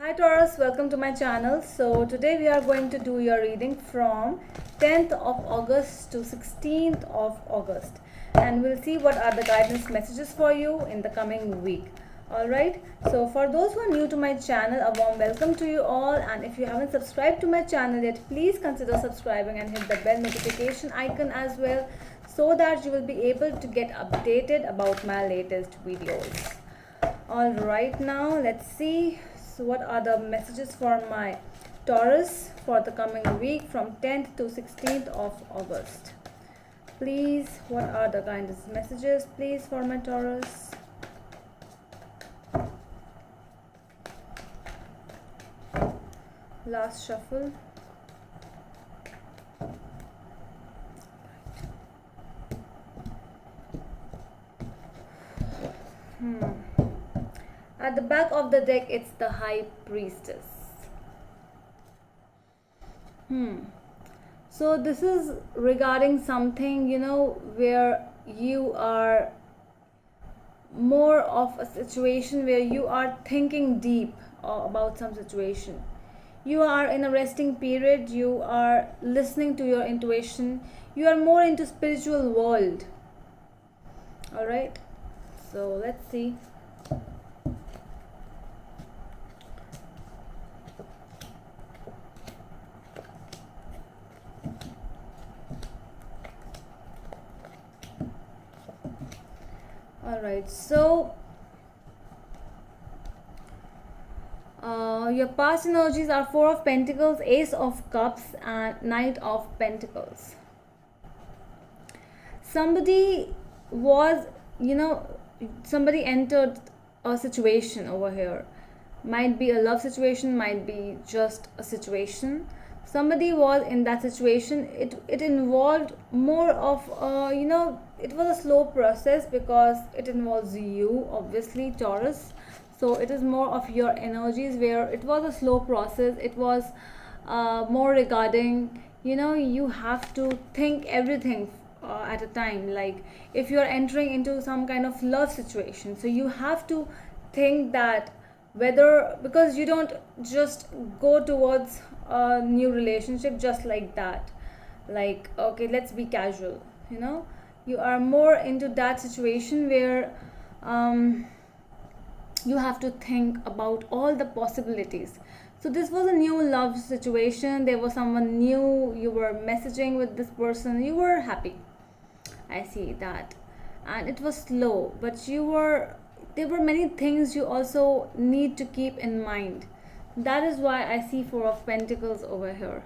Hi Taurus, welcome to my channel. So today we are going to do your reading from 10th of August to 16th of August, and we'll see what are the guidance messages for you in the coming week. Alright, so for those who are new to my channel, a warm welcome to you all, and if you haven't subscribed to my channel yet, please consider subscribing and hit the bell notification icon as well, so that you will be able to get updated about my latest videos. Alright, now let's see. So what are the messages for my Taurus for the coming week from 10th to 16th of August? Please, what are the guidance messages, please, for my Taurus? Last shuffle. At the back of the deck, it's the High Priestess. So this is regarding something, where you are more of a situation where you are thinking deep about some situation. You are in a resting period, you are listening to your intuition, you are more into spiritual world. Alright, so let's see. Alright, so your past energies are Four of Pentacles, Ace of Cups, and Knight of Pentacles. Somebody was, somebody entered a situation over here. Might be a love situation, might be just a situation. Somebody was in that situation. It involved more of it was a slow process because it involves you, obviously, Taurus. So it is more of your energies where it was a slow process. It was more regarding, you have to think everything at a time. Like if you are entering into some kind of love situation, so you have to think that whether, because you don't just go towards a new relationship just like that, like, okay, let's be casual, you are more into that situation where you have to think about all the possibilities. So this was a new love situation. There was someone new, you were messaging with this person, you were happy, I see that, and it was slow, but there were many things you also need to keep in mind. That is why I see Four of Pentacles over here.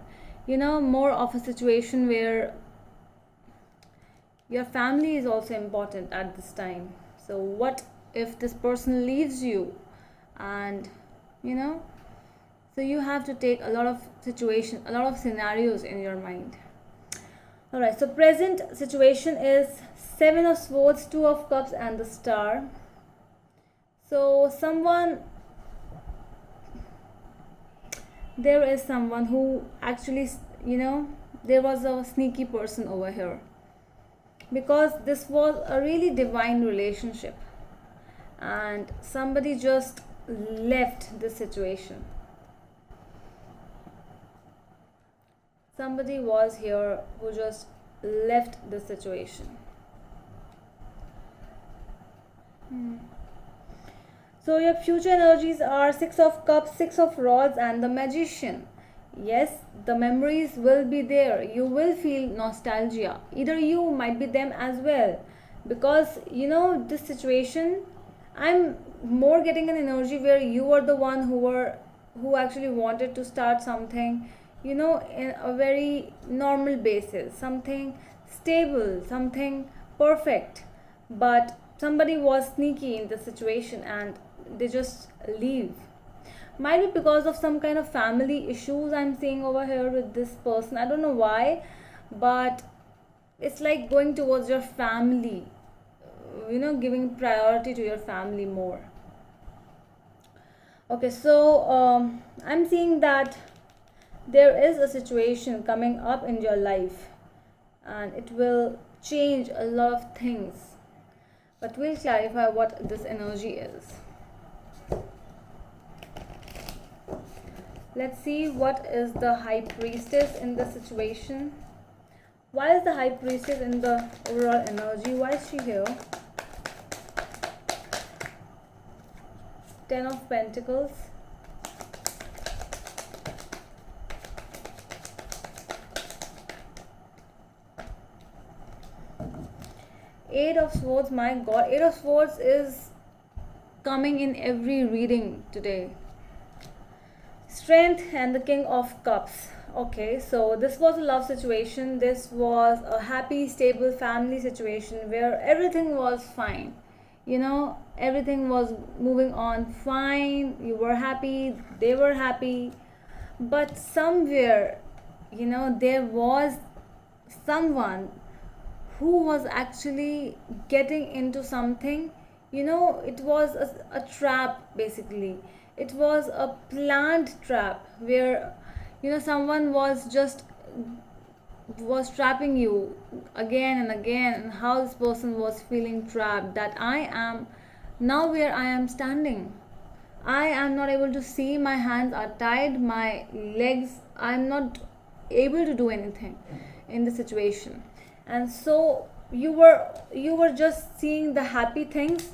More of a situation where your family is also important at this time. So what if this person leaves you, and so you have to take a lot of scenarios in your mind. All right, so present situation is Seven of Swords, Two of Cups, and the Star. So there is someone who actually, there was a sneaky person over here, because this was a really divine relationship, and somebody just left the situation. Somebody was here who just left the situation. So your future energies are Six of Cups, Six of Rods, and the Magician. Yes, the memories will be there. You will feel nostalgia. Either you, might be them as well. Because, this situation, I'm more getting an energy where you were the one who actually wanted to start something, in a very normal basis, something stable, something perfect. But somebody was sneaky in the situation and they just leave. Might be because of some kind of family issues I'm seeing over here with this person. I don't know why, but it's like going towards your family, giving priority to your family more. Okay, so I'm seeing that there is a situation coming up in your life, and it will change a lot of things, but we'll clarify what this energy is. Let's see what is the High Priestess in the situation. Why is the High Priestess in the overall energy? Why is she here? Ten of Pentacles. Eight of Swords. My God, Eight of Swords is coming in every reading today. Strength and the King of Cups. Okay, so this was a love situation. This was a happy, stable family situation where everything was fine. You know, everything was moving on fine. You were happy, they were happy. But somewhere, you know, there was someone who was actually getting into something. You know, it was a trap basically. It was a planned trap where, you know, someone was trapping you again and again, and how this person was feeling trapped, that I am now where I am standing. I am not able to see, my hands are tied, my legs, I'm not able to do anything in the situation. And so you were just seeing the happy things,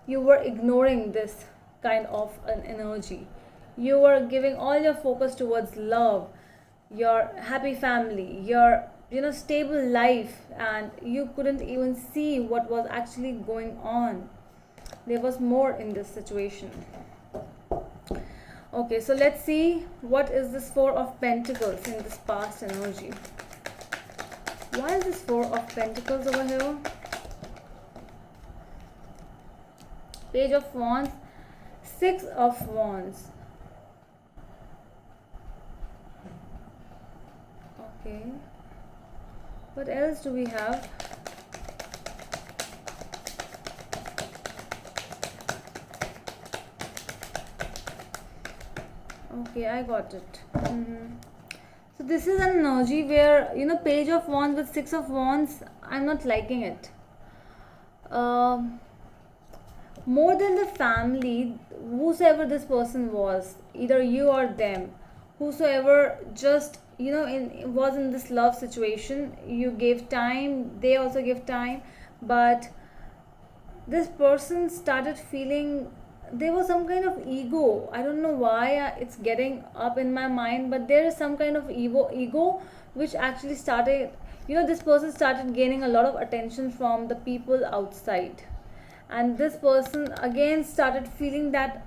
you were ignoring this kind of an energy. You were giving all your focus towards love, your happy family, your, you know, stable life, and you couldn't even see what was actually going on. There was more in this situation. Okay, so let's see what is this Four of Pentacles in this past energy. Why is this Four of Pentacles over here? Page of Wands, Six of Wands. Okay, what else do we have? Okay, I got it. So this is an energy where, you know, Page of Wands with Six of Wands, I'm not liking it. More than the family, whosoever this person was, either you or them, whosoever just, you know, was in this love situation, you gave time, they also gave time, but this person started feeling there was some kind of ego. I don't know why it's getting up in my mind, but there is some kind of ego which actually started, you know, this person started gaining a lot of attention from the people outside, and this person again started feeling that,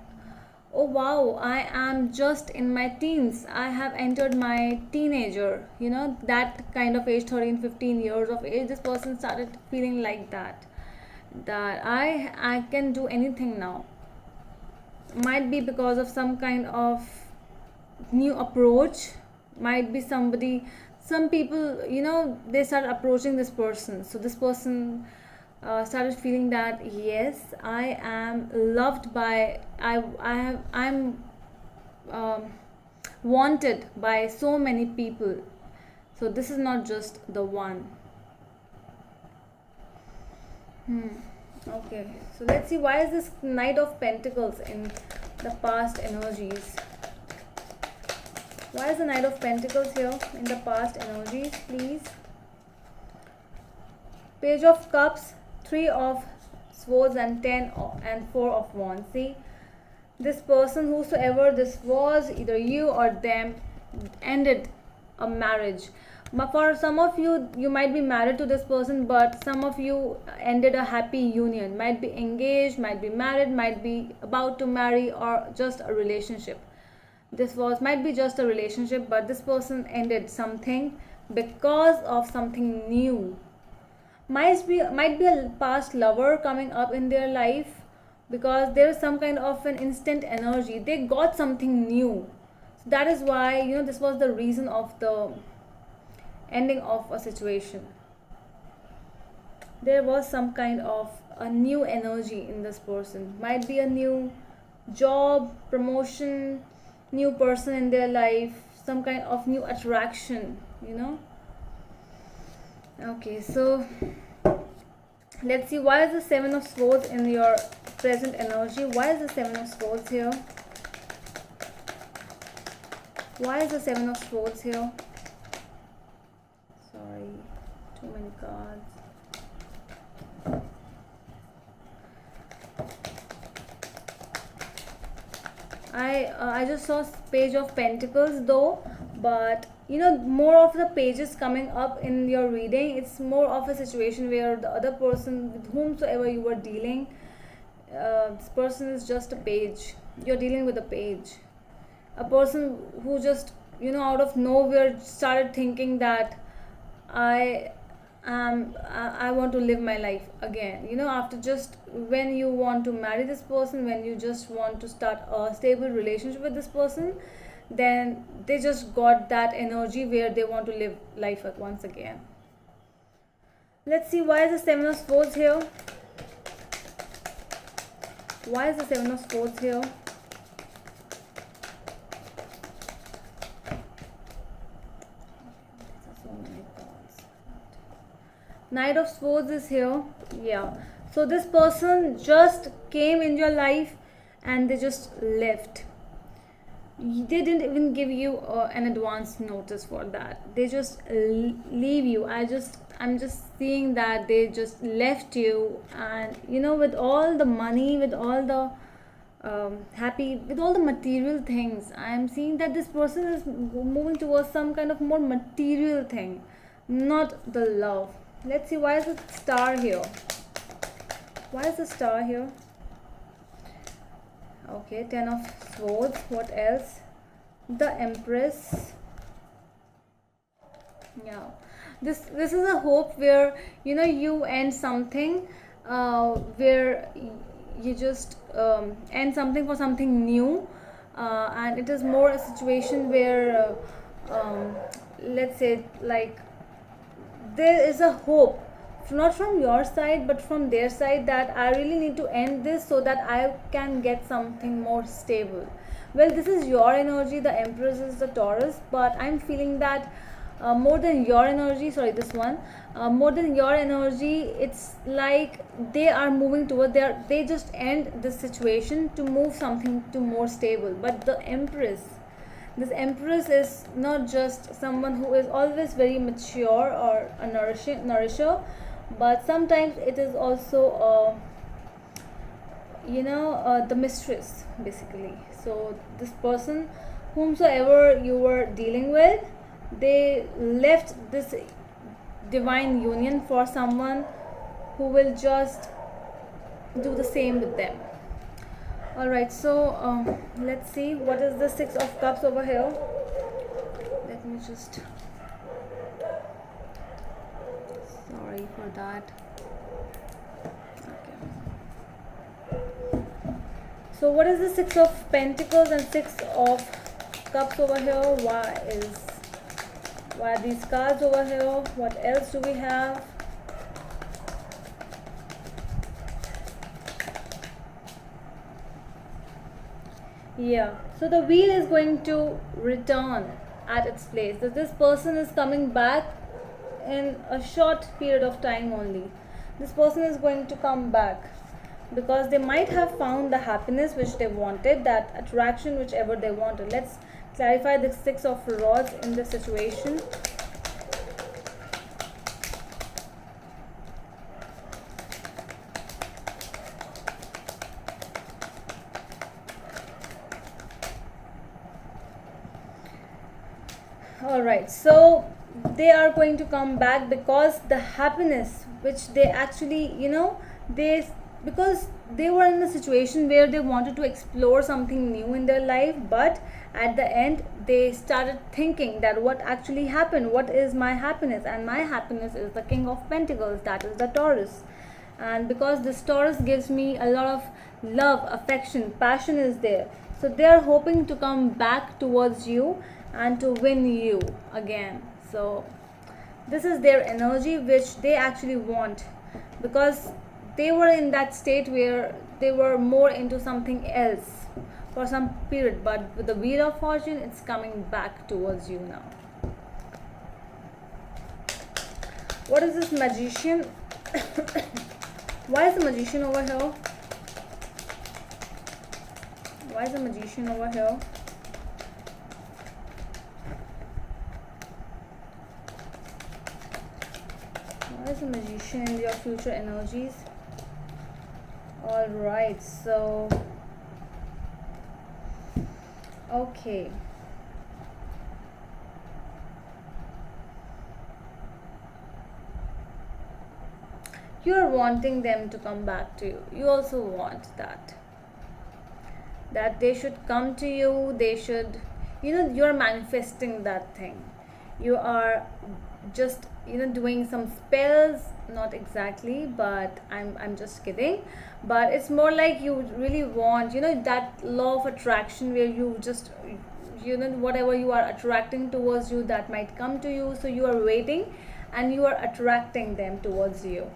oh wow, I am just in my teens, I have entered my teenager, you know, that kind of age, 13 15 years of age. This person started feeling like that I can do anything now. Might be because of some kind of new approach, might be somebody, some people, you know, they start approaching this person, so this person started feeling that yes, I am loved by, I'm wanted by so many people, so this is not just the one. Okay, so let's see why is this Knight of Pentacles in the past energies. Why is the Knight of Pentacles here in the past energies, please? Page of Cups, Three of Swords, and and Four of Wands. See, this person, whosoever this was, either you or them, ended a marriage. But for some of you, you might be married to this person, but some of you ended a happy union, might be engaged, might be married, might be about to marry, or just a relationship. This might be just a relationship, but this person ended something because of something new. Might be a past lover coming up in their life, because there is some kind of an instant energy. They got something new. So that is why, you know, this was the reason of the ending of a situation. There was some kind of a new energy in this person. Might be a new job, promotion, new person in their life, some kind of new attraction, you know. Okay, so let's see why is the Seven of Swords in your present energy. Why is the Seven of Swords here? Why is the Seven of Swords here? Sorry, too many cards. I just saw Page of Pentacles though, but you know, more of the pages coming up in your reading, it's more of a situation where the other person with whomsoever you were dealing, this person is just a page. You're dealing with a page, a person who just, you know, out of nowhere started thinking that I I want to live my life again. You know, after just when you want to marry this person, when you just want to start a stable relationship with this person, then they just got that energy where they want to live life once again. Let's see, why is the Seven of Swords here? Why is the Seven of Swords here? Knight of Swords is here. Yeah. So this person just came in your life and they just left. They didn't even give you an advance notice for that. They just leave you. I'm just seeing that they just left you, and you know, with all the money, with all the happy, with all the material things, I'm seeing that this person is moving towards some kind of more material thing, not the love. Let's see, why is the Star here? Why is the Star here? Okay, Ten of Swords. What else? The Empress. Yeah, this is a hope where, you know, you end something, where you just end something for something new, and it is more a situation where, let's say, like, there is a hope, not from your side but from their side, that I really need to end this so that I can get something more stable. Well, this is your energy. The Empress is the Taurus, but I'm feeling that more than your energy, sorry, this one, more than your energy, it's like they are moving toward they just end this situation to move something to more stable. But the Empress, this Empress is not just someone who is always very mature or a nourisher, but sometimes it is also the mistress, basically. So this person, whomsoever you were dealing with, they left this divine union for someone who will just do the same with them. Alright, so let's see, what is the Six of Cups over here? Let me just, sorry for that. Okay. So what is the Six of Pentacles and Six of Cups over here? Why are these cards over here? What else do we have? Yeah, so the wheel is going to return at its place. So this person is coming back in a short period of time only. This person is going to come back because they might have found the happiness which they wanted, that attraction whichever they wanted. Let's clarify the Six of Rods in this situation. Alright, so they are going to come back because the happiness which they actually, because they were in a situation where they wanted to explore something new in their life, but at the end they started thinking that what actually happened, what is my happiness? And my happiness is the King of Pentacles, that is the Taurus. And because this Taurus gives me a lot of love, affection, passion is there, so they are hoping to come back towards you and to win you again. So this is their energy which they actually want, because they were in that state where they were more into something else for some period, but with the Wheel of Fortune, it's coming back towards you now. What is this Magician? Why is the Magician over here? Why is the Magician over here? What is the Magician in your future energies? Alright, so okay. You're wanting them to come back to you. You also want that they should come to you. They should, you're manifesting that thing. You are just, doing some spells, not exactly, but I'm just kidding. But it's more like you really want, that law of attraction where you just, whatever you are attracting towards you, that might come to you. So you are waiting and you are attracting them towards you.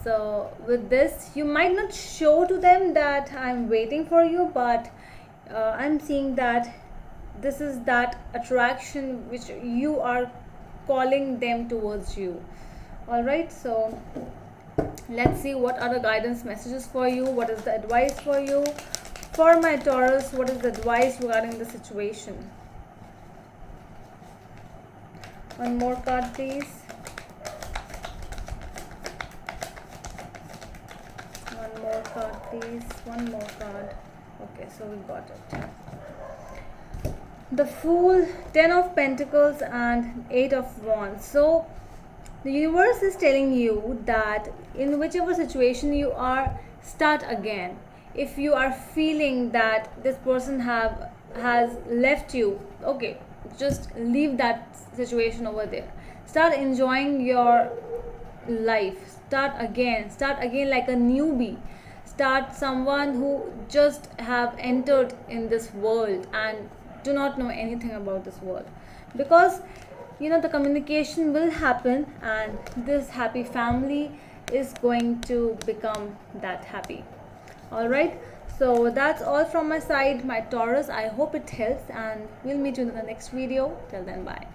So with this, you might not show to them that I'm waiting for you, but I'm seeing that this is that attraction which you are calling them towards you. Alright, so let's see what are the guidance messages for you. What is the advice for you? For my Taurus, what is the advice regarding the situation? One more card, please. One more card, please. One more card. Okay, so we got it. The Fool, 10 of Pentacles and 8 of Wands. So the universe is telling you that in whichever situation you are, start again. If you are feeling that this person has left you, okay, just leave that situation over there. Start enjoying your life. Start again like a newbie. Start someone who just have entered in this world and do not know anything about this world, because the communication will happen and this happy family is going to become that happy. All right, so that's all from my side, my Taurus. I hope it helps, and we'll meet you in the next video. Till then, bye.